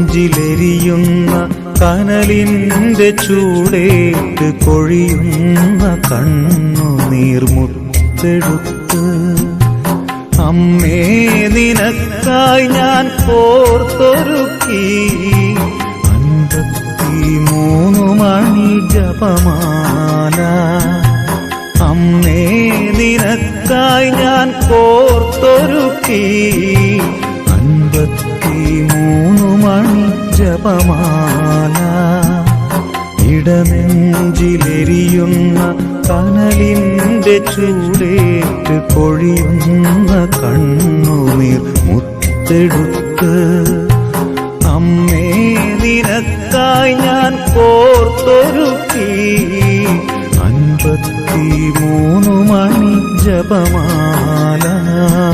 ഇടനെഞ്ചിലെരിയുന്ന കനലിന്റെ ചൂടേറ്റ് കൊഴിയുന്ന കണ്ണുനീർമുത്തെടുത്ത് അമ്മേ നിനക്കായി ഞാൻ കോർത്തൊരുക്കി 53 മണി ജപമാല. അമ്മേ നിനക്കായി ഞാൻ കോർത്തൊരുക്കി 53 മണി ജപമാല. ഇടനെഞ്ചിലെരിയുന്ന കനലിന്റെ ചൂടേറ്റ് കൊഴിയുന്ന കണ്ണുനീർ മുത്തെടുത്ത് അമ്മേ നിനക്കായി ഞാൻ കോർത്തൊരുക്കി 53 മണി ജപമാല.